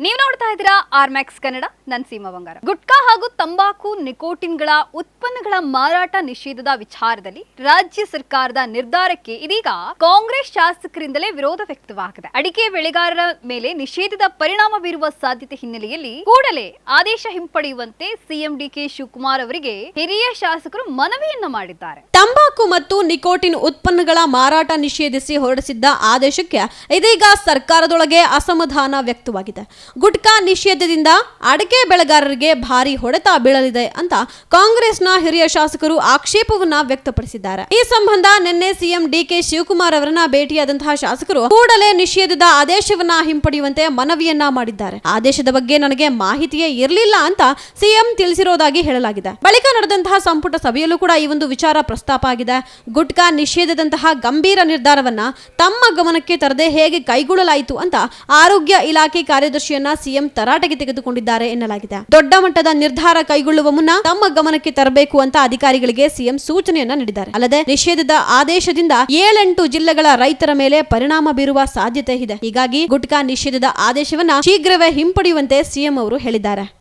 ನೀವು ನೋಡ್ತಾ ಇದ್ದೀರಾ ಆರ್ಮ್ಯಾಕ್ಸ್ ಕನ್ನಡ, ನನ್ನ ಸೀಮಾ ಬಂಗಾರ. ಗುಟ್ಕಾ ಹಾಗೂ ತಂಬಾಕು ನಿಕೋಟಿನ್ಗಳ ಉತ್ಪನ್ನಗಳ ಮಾರಾಟ ನಿಷೇಧದ ವಿಚಾರದಲ್ಲಿ ರಾಜ್ಯ ಸರ್ಕಾರದ ನಿರ್ಧಾರಕ್ಕೆ ಇದೀಗ ಕಾಂಗ್ರೆಸ್ ಶಾಸಕರಿಂದಲೇ ವಿರೋಧ ವ್ಯಕ್ತವಾಗಿದೆ. ಅಡಿಕೆ ಬೆಳೆಗಾರರ ಮೇಲೆ ನಿಷೇಧದ ಪರಿಣಾಮ ಬೀರುವ ಸಾಧ್ಯತೆ ಹಿನ್ನೆಲೆಯಲ್ಲಿ ಕೂಡಲೇ ಆದೇಶ ಹಿಂಪಡೆಯುವಂತೆ ಸಿಎಂ ಡಿಕೆ ಶಿವಕುಮಾರ್ ಅವರಿಗೆ ಹಿರಿಯ ಶಾಸಕರು ಮನವಿಯನ್ನ ಮಾಡಿದ್ದಾರೆ. ತಂಬಾಕು ಮತ್ತು ನಿಕೋಟಿನ್ ಉತ್ಪನ್ನಗಳ ಮಾರಾಟ ನಿಷೇಧಿಸಿ ಹೊರಡಿಸಿದ್ದ ಆದೇಶಕ್ಕೆ ಇದೀಗ ಸರ್ಕಾರದೊಳಗೆ ಅಸಮಾಧಾನ ವ್ಯಕ್ತವಾಗಿದೆ. ಗುಟ್ಕಾ ನಿಷೇಧದಿಂದ ಅಡಿಕೆ ಬೆಳೆಗಾರರಿಗೆ ಭಾರಿ ಹೊಡೆತ ಬೀಳಲಿದೆ ಅಂತ ಕಾಂಗ್ರೆಸ್ನ ಹಿರಿಯ ಶಾಸಕರು ಆಕ್ಷೇಪವನ್ನ ವ್ಯಕ್ತಪಡಿಸಿದ್ದಾರೆ. ಈ ಸಂಬಂಧ ನಿನ್ನೆ ಸಿಎಂ ಡಿಕೆ ಶಿವಕುಮಾರ್ ಅವರನ್ನ ಭೇಟಿಯಾದಂತಹ ಶಾಸಕರು ಕೂಡಲೇ ನಿಷೇಧದ ಆದೇಶವನ್ನ ಹಿಂಪಡೆಯುವಂತೆ ಮನವಿಯನ್ನ ಮಾಡಿದ್ದಾರೆ. ಆದೇಶದ ಬಗ್ಗೆ ನನಗೆ ಮಾಹಿತಿಯೇ ಇರಲಿಲ್ಲ ಅಂತ ಸಿಎಂ ತಿಳಿಸಿರೋದಾಗಿ ಹೇಳಲಾಗಿದೆ. ಬಳಿಕ ನಡೆದಂತಹ ಸಂಪುಟ ಸಭೆಯಲ್ಲೂ ಕೂಡ ಈ ಒಂದು ವಿಚಾರ ಪ್ರಸ್ತಾಪ ಆಗಿದೆ. ಗುಟ್ಕಾ ನಿಷೇಧದಂತಹ ಗಂಭೀರ ನಿರ್ಧಾರವನ್ನ ತಮ್ಮ ಗಮನಕ್ಕೆ ತರದೆ ಹೇಗೆ ಕೈಗೊಳ್ಳಲಾಯಿತು ಅಂತ ಆರೋಗ್ಯ ಇಲಾಖೆ ಕಾರ್ಯದರ್ಶಿಯನ್ನ ಸಿಎಂ ತರಾಟೆಗೆ ತೆಗೆದುಕೊಂಡಿದ್ದಾರೆ ಎನ್ನಲಾಗಿದೆ. ದೊಡ್ಡ ಮಟ್ಟದ ನಿರ್ಧಾರ ಕೈಗೊಳ್ಳುವ ಮುನ್ನ ತಮ್ಮ ಗಮನಕ್ಕೆ ತರಬೇಕು ಅಂತ ಅಧಿಕಾರಿಗಳಿಗೆ ಸಿಎಂ ಸೂಚನೆಯನ್ನ ನೀಡಿದ್ದಾರೆ. ಅಲ್ಲದೆ ನಿಷೇಧದ ಆದೇಶದಿಂದ 7-8 ಜಿಲ್ಲೆಗಳ ರೈತರ ಮೇಲೆ ಪರಿಣಾಮ ಬೀರುವ ಸಾಧ್ಯತೆ ಇದೆ. ಹೀಗಾಗಿ ಗುಟ್ಕಾ ನಿಷೇಧದ ಆದೇಶವನ್ನ ಶೀಘ್ರವೇ ಹಿಂಪಡೆಯುವಂತೆ ಸಿಎಂ ಅವರು ಹೇಳಿದ್ದಾರೆ.